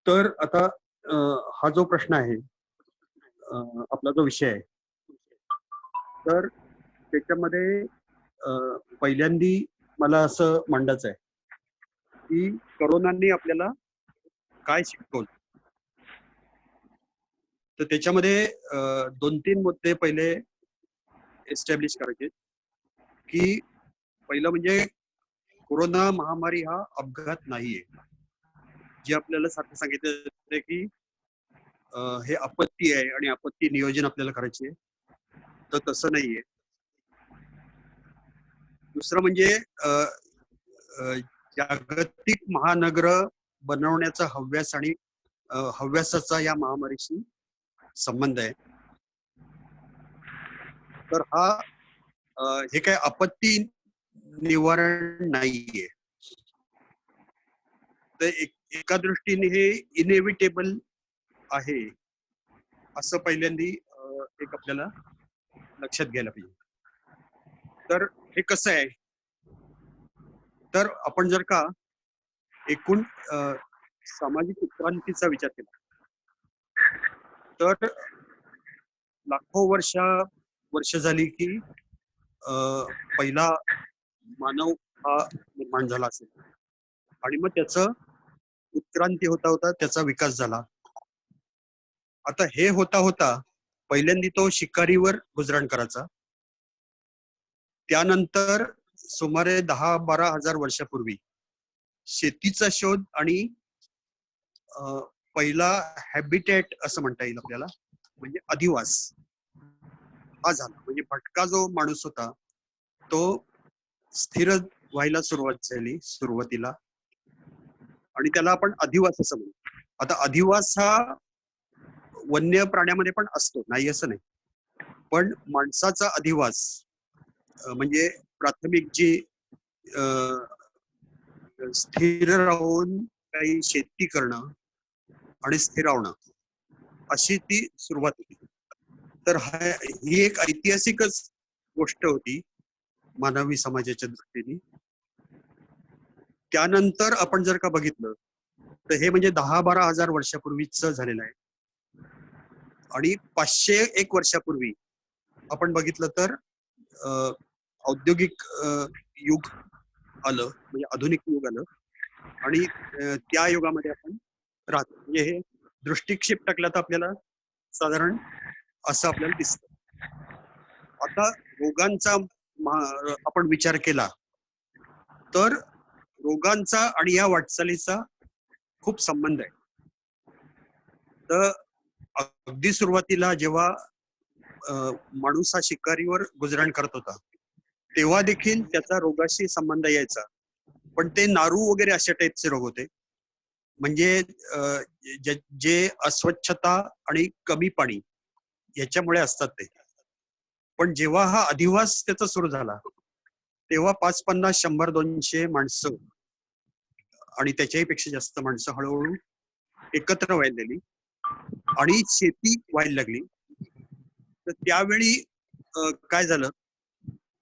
तर आता हा जो प्रश्न आहे, आपला जो विषय आहे, तर त्याच्यामध्ये पहिल्यांदी मला असं मांडायचं आहे, की कोरोनाने आपल्याला काय शिकवलं? तर त्याच्यामध्ये 2-3 मुद्दे पहिले एस्टॅब्लिश करायचे, की पहिलं म्हणजे कोरोना महामारी हा अपघात नाहीये. जे आपल्याला सारखं सांगितलं जातं, की हे आपत्ती आहे आणि आपत्ती नियोजन आपल्याला करायची आहे. तर तसं नाहीये. दुसरं म्हणजे अ, अ, जागतिक महानगर बनवण्याचा हव्यास आणि हव्यासाचा या महामारीशी संबंध आहे. तर हे काय आपत्ती निवारण नाहीये. तर एका दृष्टीने हे इनएव्हिटेबल आहे, असं पहिल्यांदी एक आपल्याला लक्षात घ्यायला पाहिजे. तर हे कसं आहे? तर आपण जर का एकूण सामाजिक उत्क्रांतीचा विचार केला, तर लाखो वर्ष झाली की पहिला मानव हा निर्माण झाला असेल आणि मग त्याचं उत्क्रांती होता होता त्याचा विकास झाला. आता हे होता होता पहिल्यांदा तो शिकारीवर गुजराण करायचा. त्यानंतर सुमारे 10-12 हजार वर्षापूर्वी शेतीचा शोध आणि अ, पहिला हॅबिटॅट असं म्हणता येईल आपल्याला, म्हणजे अधिवास हा झाला. म्हणजे भटका जो माणूस होता तो स्थिर व्हायला सुरुवात झाली सुरुवातीला, आणि त्याला आपण अधिवास असं म्हणू. आता अधिवास हा वन्य प्राण्यामध्ये पण असतो, नाही असं नाही. पण माणसाचा अधिवास म्हणजे प्राथमिक जी अ, स्थिर राहून काही शेती करणं आणि स्थिरावणं, अशी ती सुरुवात होती. तर ही एक ऐतिहासिकच गोष्ट होती मानवी समाजाच्या दृष्टीने. त्यानंतर आपण जर का बघितलं, तर हे म्हणजे 10-12 हजार वर्षापूर्वीच झालेलं आहे. आणि 501 वर्षापूर्वी आपण बघितलं तर अ, औद्योगिक युग आलं, म्हणजे आधुनिक युग आलं. आणि त्या युगामध्ये आपण राहतो. म्हणजे हे दृष्टिक्षेप टाकला तर आपल्याला साधारण असं आपल्याला दिसतं. आता रोगांचा आपण विचार केला तर रोगांचा आणि या वाटचालीचा खूप संबंध आहे. तर अगदी सुरुवातीला जेव्हा माणूस हा शिकारीवर गुजराण करत होता, तेव्हा देखील त्याचा रोगाशी संबंध यायचा. पण ते नारू वगैरे अशा टाईपचे रोग होते. म्हणजे जे अस्वच्छता आणि कमी पाणी याच्यामुळे असतात ते. पण जेव्हा हा अधिवास त्याचा सुरू झाला, तेव्हा 5-50, 100-200 माणसं आणि त्याच्याही पेक्षा जास्त माणसं हळूहळू एकत्र व्हायला लागली आणि शेती व्हायला लागली. तर त्यावेळी काय झालं,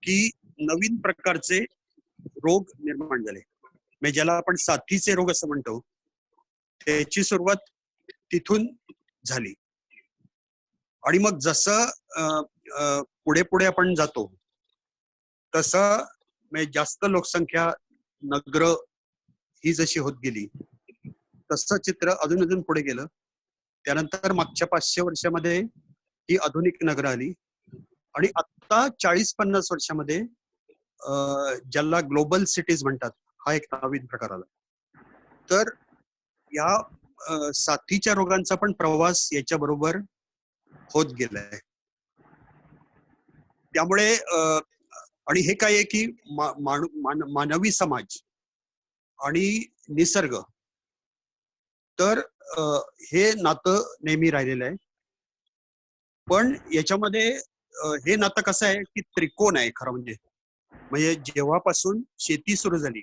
की नवीन प्रकारचे रोग निर्माण झाले. म्हणजे ज्याला आपण साथीचे रोग असं म्हणतो, त्याची सुरुवात तिथून झाली. आणि मग जसं पुढे पुढे आपण जातो, तसं म्हणजे जास्त लोकसंख्या, नगर ही जशी होत गेली, तसं चित्र अजून अजून पुढे गेलं. त्यानंतर मागच्या 500 वर्षामध्ये ही आधुनिक नगरं आली आणि आता 40-50 वर्षामध्ये ज्याला ग्लोबल सिटीज म्हणतात, हा एक नवीन प्रकार आला. तर या साथीच्या रोगांचा पण प्रवास याच्या बरोबर होत गेलाय. त्यामुळे आणि हे काय आहे, की मानवी समाज आणि निसर्ग, तर हे नातं नेहमी राहिलेलं आहे. पण याच्यामध्ये हे नातं कसं आहे, की त्रिकोण आहे खरं म्हणजे. म्हणजे जेव्हापासून शेती सुरू झाली,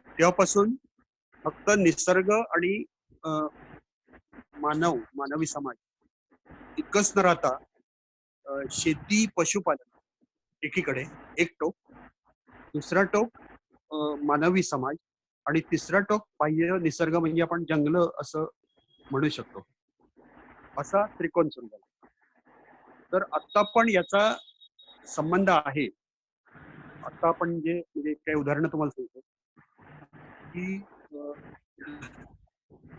तेव्हापासून फक्त निसर्ग आणि अ, मानवी समाज इतकंच न राहता शेती, पशुपालन एकीकडे एक टोक, दुसरा टोक मानवी समाज, आणि तिसरा टोक बाह्य निसर्ग म्हणजे आपण जंगल असं म्हणू शकतो. असा त्रिकोण सुरू झाला. तर आता पण याचा संबंध आहे. आता आपण जे म्हणजे काही उदाहरणं तुम्हाला सांगतो, की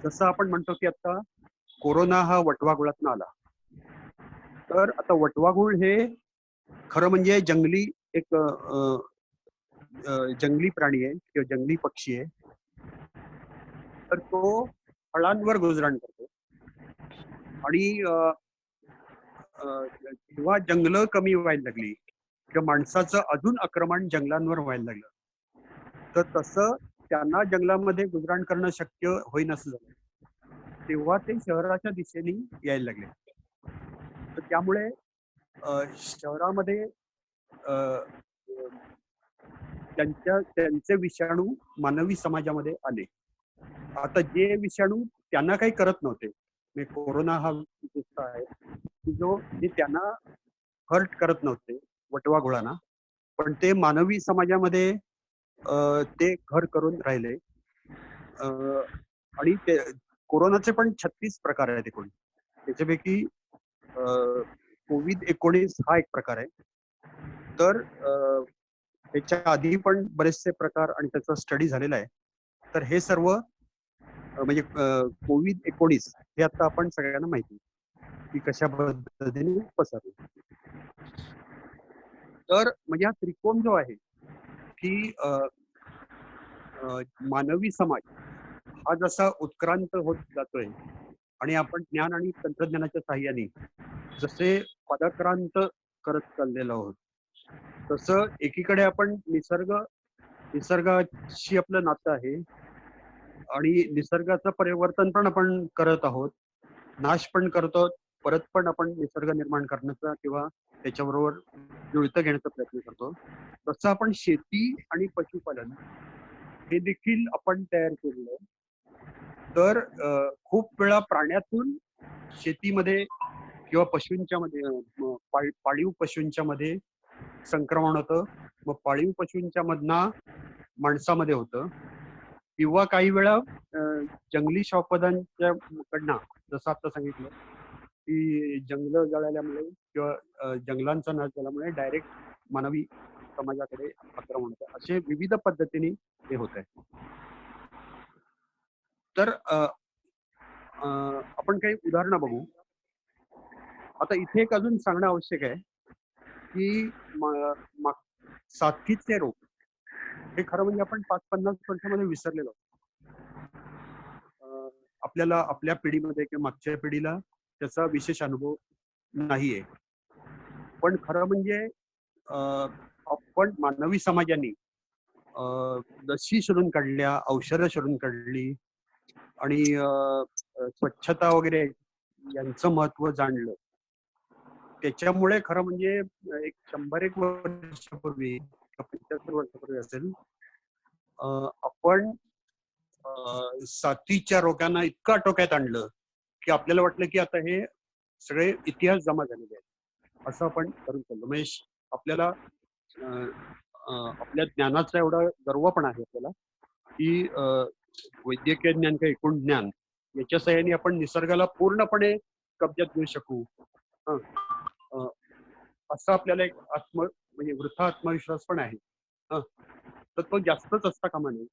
जसं आपण म्हणतो की आता कोरोना हा वटवाघुळातनं आला. तर आता वटवाघूळ हे खरं म्हणजे जंगली एक जंगली प्राणी आहे किंवा जंगली पक्षी आहे. तर तो फळांवर गुजरण करतो आणि जेव्हा जंगलं कमी व्हायला लागली किंवा माणसाचं अजून आक्रमण जंगलांवर व्हायला लागलं, तर तसं त्यांना जंगलामध्ये गुजराण करणं शक्य होईनासं झालं. तेव्हा ते शहराच्या दिशेने यायला लागले. तर त्यामुळे शहरामध्ये अ, अ, त्यांचे विषाणू मानवी समाजामध्ये आले. आता जे विषाणू त्यांना काही करत नव्हते, म्हणजे कोरोना हा विषय आहे की जे त्यांना हर्ट करत नव्हते वटवाघुळांना, पण ते मानवी समाजामध्ये ते घर करून राहिले. अ, आणि ते कोरोनाचे पण 36 प्रकार आहेत एकूण. त्याच्यापैकी कोविड-19 हा एक प्रकार आहे. तर त्याच्या आधी पण बरेचसे प्रकार आणि त्याचा स्टडी झालेला आहे. तर हे सर्व म्हणजे कोविड-19 हे आता आपण सगळ्यांना माहिती आहे, की कशा पद्धतीने पसरलं. तर म्हणजे हा त्रिकोण जो आहे, की मानवी समाज हा जसा उत्क्रांत होत जातोय आणि आपण ज्ञान आणि तंत्रज्ञानाच्या साहाय्याने जसे पदाक्रांत करत चाललेलो आहोत, तसं एकीकडे आपण निसर्गाशी आपलं नातं आहे आणि निसर्गाचं परिवर्तन पण आपण करत आहोत, नाश पण करतो, परत पण आपण निसर्ग निर्माण करण्याचा किंवा त्याच्याबरोबर जुळतं घेण्याचा प्रयत्न करतो. तसं आपण शेती आणि पशुपालन हे देखील आपण तयार केलेलं आहे. तर खूप वेळा प्राण्यातून शेतीमध्ये किंवा पशूंच्या मध्ये पाळीव पशूंच्या मध्ये संक्रमण होतं. मग पाळीव पशूंच्या मधनं माणसामध्ये होतं किंवा काही वेळा जंगली श्वापदांच्या कडनं, जसं आता सांगितलं की जंगलं जळाल्यामुळे किंवा जंगलांचा नाश झाल्यामुळे डायरेक्ट मानवी समाजाकडे आक्रमण होतं. असे विविध पद्धतीने हे होत आहे. तर आपण काही उदाहरणं बघू. आता इथे एक अजून सांगणं आवश्यक आहे, की साथीचे रोग हे खरं म्हणजे आपण 5-50 वर्षामध्ये विसरलेलो आहोत. आपल्याला आपल्या पिढीमध्ये किंवा मागच्या पिढीला त्याचा विशेष अनुभव नाहीये. पण खरं म्हणजे आपण मानवी समाजाने लसी शोधून काढल्या, औषधं शोधून काढली आणि स्वच्छता वगैरे यांचं महत्व जाणलं. त्याच्यामुळे खरं म्हणजे एक 100-1 वर्षापूर्वी, 75 वर्षापूर्वी असेल, आपण साथीच्या रोगांना इतकं आटोक्यात आणलं, की आपल्याला वाटलं की आता हे सगळे इतिहास जमा झालेले आहेत. असं आपण करून चाललो. म्हणजे आपल्याला अ, अ, आपल्या ज्ञानाचा एवढा गर्व पण आहे आपल्याला, की वैद्यकीय ज्ञान किंवा एकूण ज्ञान याच्या सहाय्याने आपण निसर्गाला पूर्णपणे कब्जात घेऊ शकू. हं. अ, असा आपल्याला एक म्हणजे वृथा आत्मविश्वास पण आहे. हं. तर तो जास्तच असता कामा नये.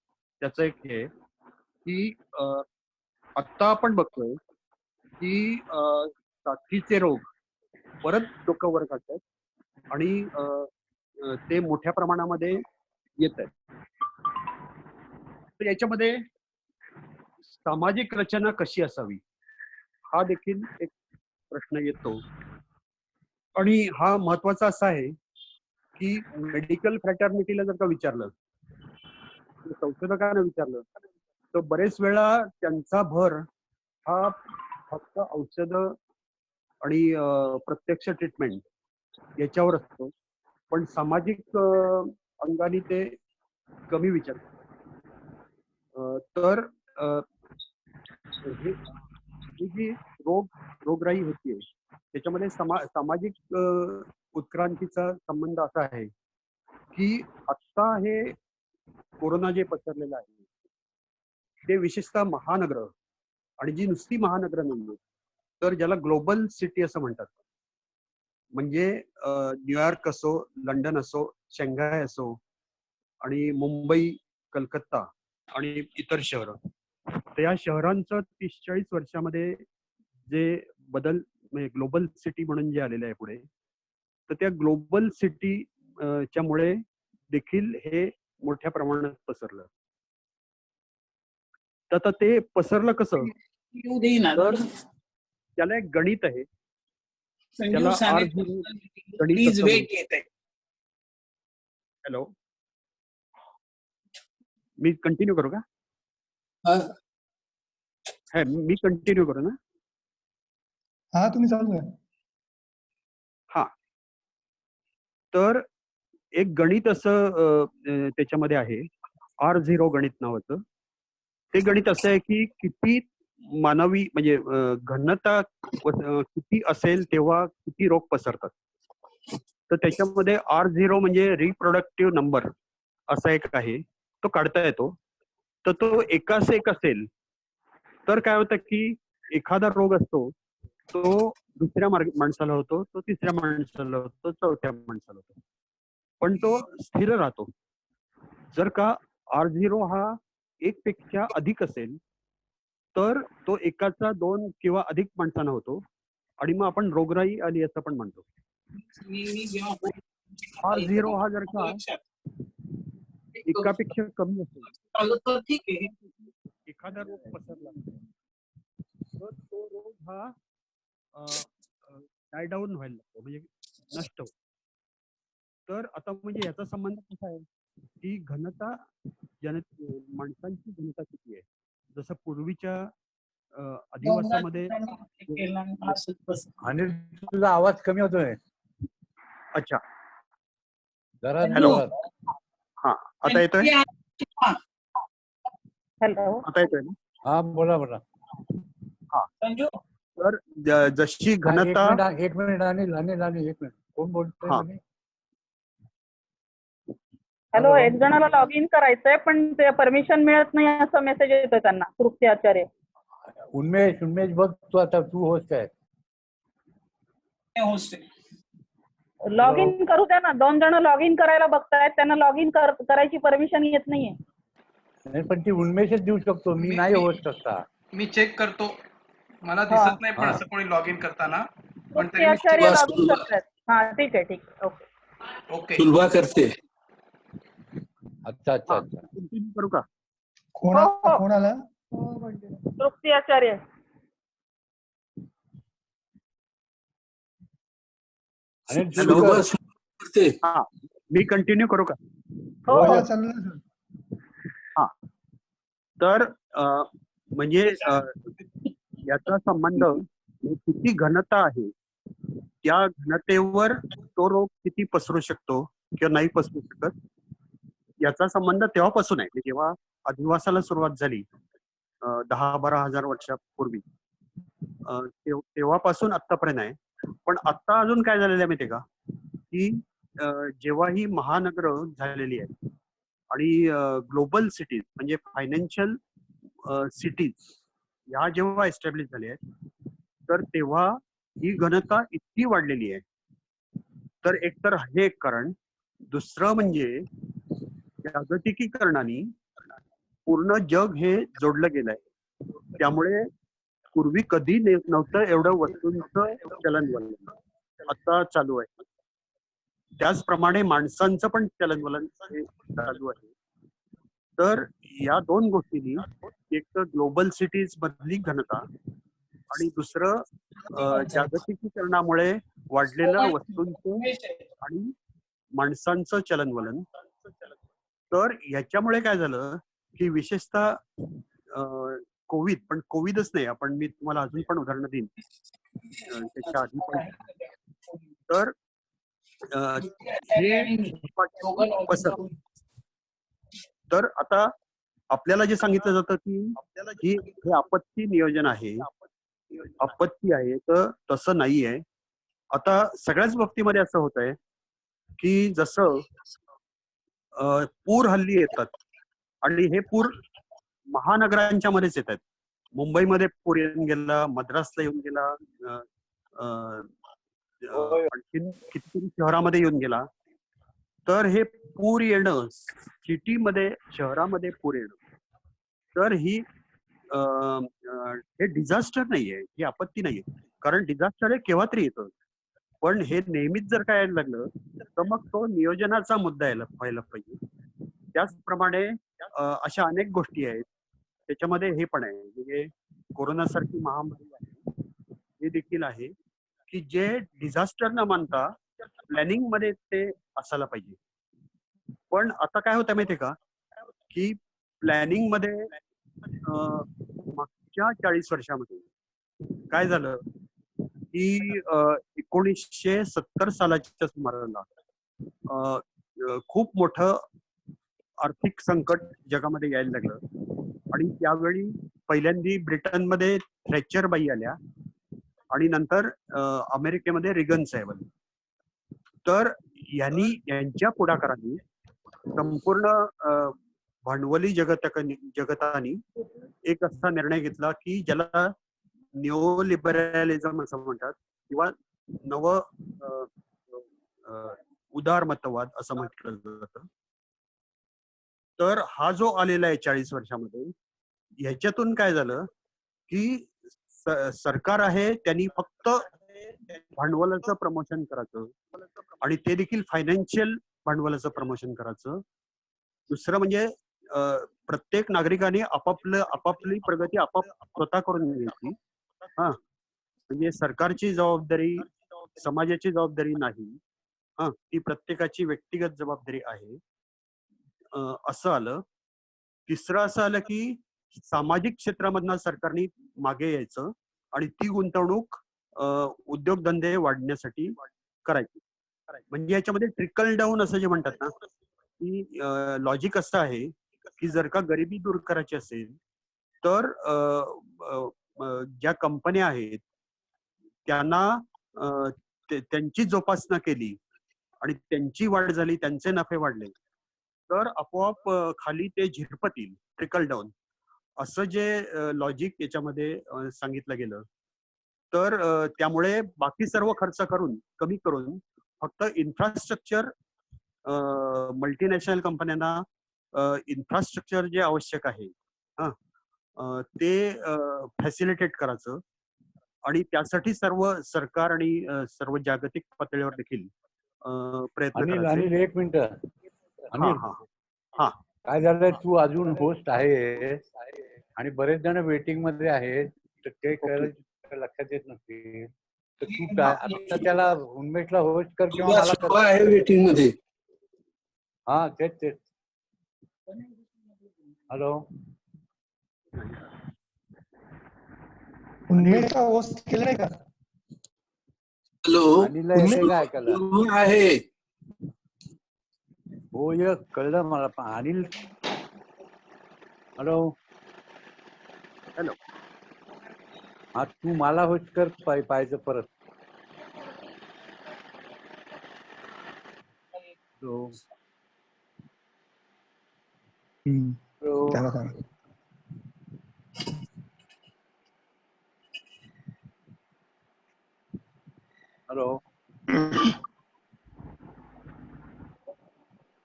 त्याचं एक हे आहे, की आत्ता आपण बघतोय, की साथीचे रोग परत डोकं वर काढतायत आणि ते मोठ्या प्रमाणामध्ये येत आहेत. तर याच्यामध्ये सामाजिक रचना कशी असावी हा देखील एक प्रश्न येतो आणि हा महत्वाचा असा आहे, की मेडिकल फ्रॅटर्निटीला जर का विचारलं, संशोधकांना विचारलं, तर बरेच वेळा त्यांचा भर हा फक्त औषधं आणि प्रत्यक्ष ट्रीटमेंट याच्यावर असतो. पण सामाजिक अंगाने ते कमी विचार करतात. तर अ, हे ही जी रोगराई होतीये, त्याच्यामध्ये सामाजिक उत्क्रांतीचा संबंध असा आहे, की आत्ता हे कोरोना जे पसरलेलं आहे, ते विशेषतः महानगरं आणि जी नुसती महानगरं नाही, तर ज्याला ग्लोबल सिटी असं म्हणतात, म्हणजे न्यूयॉर्क असो, लंडन असो, शंघाय असो, आणि मुंबई, कलकत्ता आणि इतर शहरं, तर या शहरांचं 30-40 वर्षामध्ये जे बदल, म्हणजे ग्लोबल सिटी म्हणून जे आलेले आहे पुढे, तर त्या ग्लोबल सिटी च्या मुळे देखील हे मोठ्या प्रमाणात पसरलं. तर आता ते पसरलं कसं, येऊ देईना तर त्याला एक गणित आहे, संजू त्याला साने R0 गणित प्लीज असं वेट म्हणतात. येत आहे. हॅलो, मी कंटिन्यू करू का? मी कंटिन्यू करू ना? हा तुम्ही चालू आहे. हा, तर एक गणित असं त्याच्यामध्ये आहे, R0 गणित नावाचं. ते गणित असं आहे की किती मानवी, म्हणजे घनता किती असेल तेव्हा किती रोग पसरतात. तर त्याच्यामध्ये R0 म्हणजे रिप्रोडक्टिव्ह नंबर असा एक आहे, तो काढता येतो. तर तो एकास एक असेल तर काय होतं की एखादा रोग असतो, तो दुसऱ्या माणसाला होतो, तो तिसऱ्या माणसाला होतो, चौथ्या माणसाला होतो, पण तो स्थिर राहतो. जर का R0 हा 1 पेक्षा अधिक असेल तर तो एकाचा 2 किंवा अधिक माणसांना होतो, आणि मग आपण रोगराई आली असं पण म्हणतो. मी जेव्हा R0 हा जर का एकापेक्षा कमी असेल चालू तर ठीक आहे. एखादा रोग पसरला तर तो रोग हा डाय डाऊन व्हायला लागतो, म्हणजे नष्ट होतो. तर आता म्हणजे याचा संबंध कसा आहे की घनता, माणसांची घनता किती आहे. जसं पूर्वीच्या अधिवासामध्ये. आणि तुझा आवाज कमी होतोय अच्छा, जरा. हॅलो, हा आता येतोय? हॅलो, आता येतोय ना? हा बोला बोला. हा, संजू तर जशी घनता. एक मिनिट अनिल अनिल अनिल एक मिनिट. कोण बोलतोय हा. म्हणे? हॅलो, एक जणाला लॉग इन करायचंय पण ते परमिशन मिळत नाही असं मेसेज येतोय त्यांना. तृप्ती आचार्य. उन्मेष उन्मेष बघ, तू आता तू होस्ट आहे. होस्ट आहे. लॉग इन करू द्या ना. 2 जण लॉग इन करायला बघतायत, त्यांना लॉग इन करायची परमिशन येत नाहीये. नाही पण ती उन्मेषच देऊ शकतो, मी नाही होस्ट असता. मी चेक करतो, मला दिसत नाही पण हा. असं कोणी लॉग इन करताना. पण तृप्ती तरी मी आचार्य लॉग इन करतायत. हा ठीक आहे, ठीक आहे, ओके. ओके. सुलभा करते. अच्छा अच्छा अच्छा. कंटिन्यू करू का? कोणाला? तृप्ती आचार्य. आणि हॅलो, करते. हा, मी कंटिन्यू करू का? हो हो. चालू आहे. हा, तर म्हणजे याचा संबंध किती घनता आहे त्या घनतेवर तो रोग किती पसरू शकतो किंवा नाही पसरू शकत, याचा संबंध तेव्हापासून आहे. जेव्हा अधिवासाला सुरुवात झाली 10-12 हजार वर्षापूर्वी, तेव्हापासून आतापर्यंत आहे. पण आता अजून काय झालेलं आहे माहितीये का, की जेव्हा ही महानगर झालेली आहे आणि ग्लोबल सिटीज म्हणजे फायनान्शियल सिटीज ह्या जेव्हा एस्टॅब्लिश झाल्या आहेत, तर तेव्हा ही घनता इतकी वाढलेली आहे. तर एकतर हे एक कारण, दुसरं म्हणजे जागतिकीकरणाने पूर्ण जग हे जोडलं गेलंय. त्यामुळे पूर्वी कधी नव्हतं एवढं वस्तूंचं चलनवलन आता चालू आहे. त्याचप्रमाणे माणसांचं पण चलनवलन हे चालू आहे. तर या 2 गोष्टींनी, एक तर ग्लोबल सिटीज मधली घनता आणि दुसरं जागतिकीकरणामुळे वाढलेलं वस्तूंचं आणि माणसांचं चलनवलन, तर ह्याच्यामुळे काय झालं की विशेषतः कोविड, पण कोविडच नाही, आपण मी तुम्हाला अजून पण उदाहरणं देईन त्याच्या आधी पण. तर हे पसर. तर आता आपल्याला जे सांगितलं जातं की हे आपत्ती नियोजन आहे, आपत्ती आहे, तर तसं नाही आहे. आता सगळ्याच बाबतीमध्ये असं होत आहे की जसं पूर हल्ली येतात आणि हे पूर महानगरांच्या मध्येच येत आहेत. मुंबईमध्ये पूर येऊन गेला, मद्रासला येऊन गेला, आणखीन कितीतरी शहरामध्ये येऊन गेला. तर हे पूर येणं, सिटीमध्ये, शहरामध्ये पूर येणं, तर ही हे डिझास्टर नाहीये, ही आपत्ती नाहीये. कारण डिझास्टर हे केव्हा तरी येतं, पण हे नेहमीच जर काय यायला लागलं तर मग तो नियोजनाचा मुद्दा व्हायला पाहिजे. त्याचप्रमाणे अशा अनेक गोष्टी आहेत, त्याच्यामध्ये हे पण आहे, म्हणजे कोरोनासारखी महामारी आहे, हे देखील आहे की जे डिझास्टर न मानता प्लॅनिंग मध्ये ते असायला पाहिजे. पण आता काय होतं माहितीये का, की प्लॅनिंग मध्ये मागच्या 40 वर्षामध्ये काय झालं की 1970 सालाच्या सुमाराला खूप मोठं आर्थिक संकट जगामध्ये यायला लागलं. आणि त्यावेळी पहिल्यांदी ब्रिटनमध्ये थॅचर बाई आल्या आणि नंतर अमेरिकेमध्ये रिगन साहेब आले. तर यांच्या पुढाकाराने संपूर्ण भांडवली जगताने एक असा निर्णय घेतला की ज्याला न्यू लिबरलिझम असं म्हणतात, किंवा नव उदारमतवाद असं म्हटलं जातं. तर हा जो आलेला आहे 40 वर्षामध्ये, ह्याच्यातून काय झालं की सरकार आहे त्यांनी फक्त भांडवलाचं प्रमोशन करायचं, आणि ते देखील फायनान्शियल भांडवलाचं प्रमोशन करायचं. दुसरं म्हणजे प्रत्येक नागरिकाने आपापली प्रगती स्वतः करून घ्यायची. हा, म्हणजे सरकारची जबाबदारी, समाजाची जबाबदारी नाही, हा, ती प्रत्येकाची व्यक्तिगत जबाबदारी आहे, असं आलं. तिसरं असं आलं की सामाजिक क्षेत्रामधनं सरकारने मागे यायचं आणि ती गुंतवणूक उद्योगधंदे वाढण्यासाठी करायची. म्हणजे याच्यामध्ये ट्रिकल डाऊन असं जे म्हणतात ना, की लॉजिक असं आहे की जर का गरिबी दूर करायची असेल तर ज्या कंपन्या आहेत त्यांना त्यांची जोपासना केली आणि त्यांची वाढ झाली, त्यांचे नफे वाढले, तर आपोआप खाली ते झिरपतील, ट्रिकल डाऊन असं जे लॉजिक याच्यामध्ये सांगितलं गेलं. तर त्यामुळे बाकी सर्व खर्च कमी करून फक्त इन्फ्रास्ट्रक्चर, मल्टीनॅशनल कंपन्यांना इन्फ्रास्ट्रक्चर जे आवश्यक आहे ते फॅसिलिटेट करायचं, आणि त्यासाठी सर्व सरकार आणि सर्व जागतिक पातळीवर देखील प्रयत्न करायचे. अनिल, एक मिनिट. हा अनिल, हा हा, काय झालंय, तू अजून होस्ट आहे आणि बरेच जण वेटिंग मध्ये आहेत, तर ते लक्षात येत नसतील. तर तू आता त्याला उन्मेषला होस्ट कर किंवा मला कर. आहे वेटिंग मध्ये. हा, तेच. हॅलो, उन्मेषचा होस्ट केलं नाही का? हॅलो, अनिलला येते काय ऐकायला? आहे. हो, ये कळलं मला. पण अनिल, हॅलो हॅलो, हा, तू मला होस्ट कर पाहिजे परत. हॅलो, त्याला सांग. हॅलो,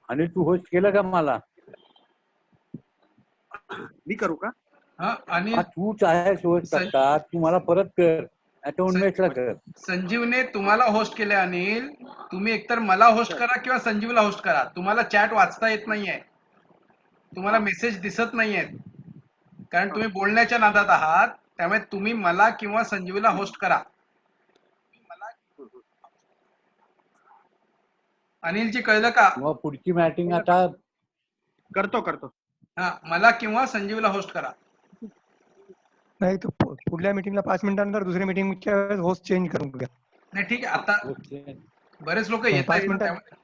अनिल, तू होस्ट केलं का मला? मी करू का? हा अनिल, हा, तूच आहेस होस्ट करता, तू मला परत कर, आता उन्मेषला कर. संजीवने तुम्हाला होस्ट केले. अनिल, तुम्ही एकतर मला होस्ट करा किंवा संजीवला होस्ट करा. तुम्हाला चॅट वाचता येत नाहीये, तुम्हाला मेसेज दिसत नाहीयेत, कारण तुम्ही बोलण्याच्या नादात आहात. त्यामुळे तुम्ही मला किंवा संजीवला होस्ट करा. अनिलजी, कळलं का? मग पुढची मॅटिंग आता करतो. हा, मला किंवा संजीवला होस्ट करा. नाही, तर पुढल्या मीटिंगला 5 मिनिटांनंतर दुसऱ्या मीटिंगच्या वेळेस होस्ट चेंज करून घ्या. नाही, ठीक आहे. आता बरेच लोक येत 5 आहेत, मिनिटात. त्यामुळे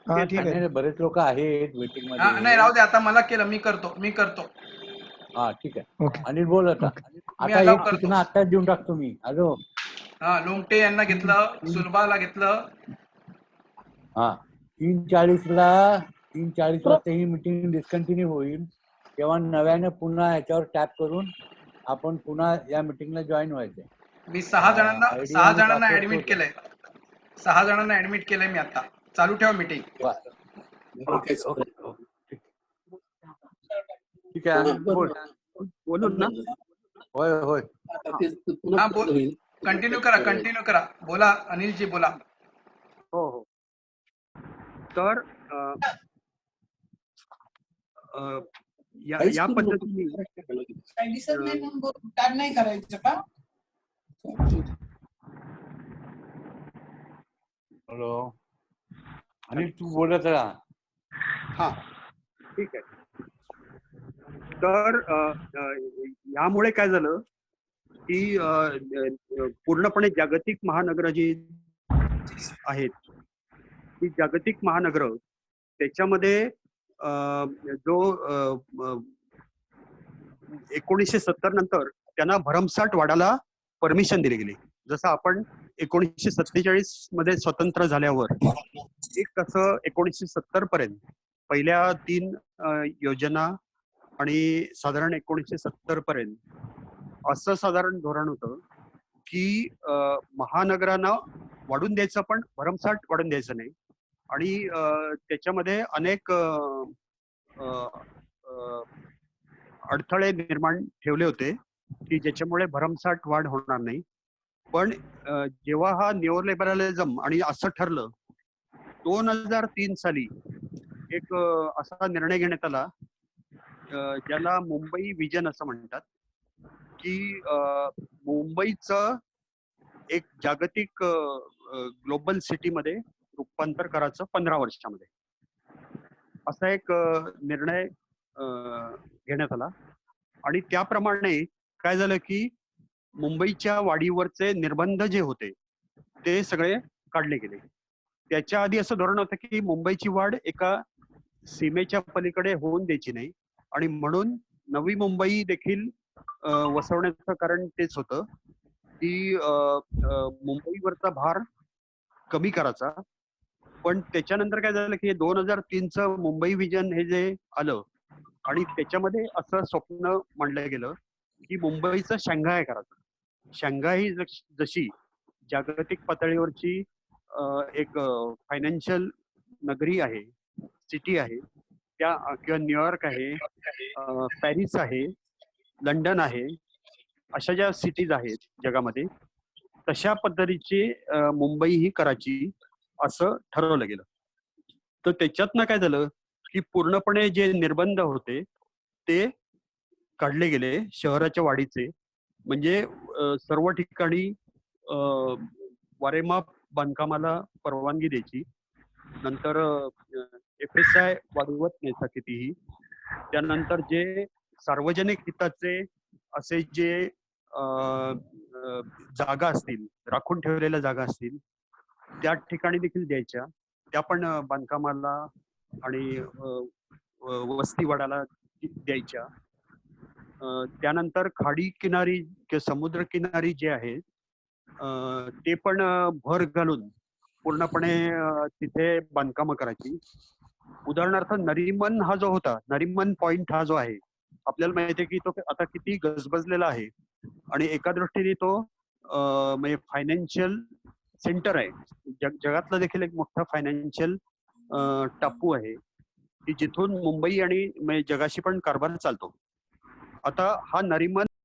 हा, ठीक आहे. नाही, बरेच लोक आहेत वेटिंग हा, नाही, मध्ये. राहू दे. आता मला केलं, मी करतो. हा, ठीक आहे. ओके. अनिल, बोल आता. मी आता allow एक करतो. सूचना आत्ताच देऊन टाकतो मी. हॅलो, हा, लोमटे यांना घेतलं, सुलभाला घेतलं. हा, 3:40 वाजता ही मीटिंग डिस्कंटिन्यू होईल. तेव्हा नव्याने पुन्हा याच्यावर टॅप करून आपण पुन्हा या मीटिंगला जॉईन व्हायचंय. मी 6 जणांना ID 6 आणि जणांना password ऍडमिट तोच केलंय. 6 जणांना ऍडमिट केलंय मी आता. चालू ठेवा मीटिंग. ओके. ठीक आहे बोल. बोलून ना. होय होय. हा बोल. कंटिन्यू करा. बोला अनिलजी बोला. हो हो. तर या पद्धतीने काही दिसत नाही म्हणून टॅब नाही करायचं का? हॅलो अनिल तू बोलत राहा. हा ठीक आहे. तर यामुळे काय झालं की पूर्णपणे जागतिक महानगरं जी आहेत ती जागतिक महानगरं त्याच्यामध्ये जो 1970 नंतर त्यांना भरमसाठ वाढायला परमिशन दिली गेली. जसं आपण 1947 मध्ये स्वतंत्र झाल्यावर एक कसं 1970 पर्यंत पहिल्या 3 योजना आणि साधारण 1970 पर्यंत असं साधारण धोरण होतं की महानगरांना वाढून द्यायचं पण भरमसाठ वाढून द्यायचं नाही. आणि त्याच्यामध्ये अनेक अडथळे निर्माण ठेवले होते की ज्याच्यामुळे भरमसाठ वाढ होणार नाही. पण जेव्हा हा निओलिबरलिझम आणि असं ठरलं 2003 साली एक असा निर्णय घेण्यात आला ज्याला मुंबई विजन असं म्हणतात की मुंबईचं एक जागतिक ग्लोबल सिटीमध्ये रूपांतर करायचं 15 वर्षामध्ये असा एक निर्णय घेण्यात आला. आणि त्याप्रमाणे काय झालं की मुंबईच्या वाढीवरचे निर्बंध जे होते ते सगळे काढले गेले. त्याच्या आधी असं धोरण होतं की मुंबईची वाढ एका सीमेच्या पलीकडे होऊन द्यायची नाही आणि म्हणून नवी मुंबई देखील वसवण्याचं कारण तेच होतं की मुंबईवरचा भार कमी करायचा. पण त्याच्यानंतर काय झालं की 2003चं मुंबई विजन हे जे आलं आणि त्याच्यामध्ये असं स्वप्न मांडलं गेलं की मुंबईचं शांघाय करायचं. शांघाई जशी जागतिक पातळीवरची एक फायनान्शियल नगरी आहे, सिटी आहे, त्या किंवा न्यूयॉर्क आहे, पॅरिस आहे, लंडन आहे, अशा ज्या सिटीज आहेत जगामध्ये तशा पद्धतीची मुंबई ही करायची असं ठरवलं गेलं. तर त्याच्यातनं काय झालं की पूर्णपणे जे निर्बंध होते ते काढले गेले शहराच्या वाढीचे. म्हणजे सर्व ठिकाणी वारेमाप बांधकामाला परवानगी द्यायची. नंतर FSI वाढवत नाही कितीही. त्यानंतर जे सार्वजनिक हिताचे असे जे जागा असतील, राखून ठेवलेल्या जागा असतील त्या ठिकाणी देखील द्यायच्या. त्या पण बांधकामाला आणि वस्ती वाढायला द्यायच्या. त्यानंतर खाडी किनारी किंवा समुद्र किनारी जे आहे ते पण भर घालून पूर्णपणे तिथे बांधकामं करायची. उदाहरणार्थ नरिमन हा जो होता, नरिमन पॉइंट हा जो आहे आपल्याला माहिती आहे की तो आता किती गजबजलेला आहे आणि एका दृष्टीने तो म्हणजे फायनान्शियल सेंटर आहे. जगातला देखील एक मोठा फायनान्शियल टापू आहे की जिथून मुंबई आणि जगाशी पण कारभार चालतो. आता हा नरिमन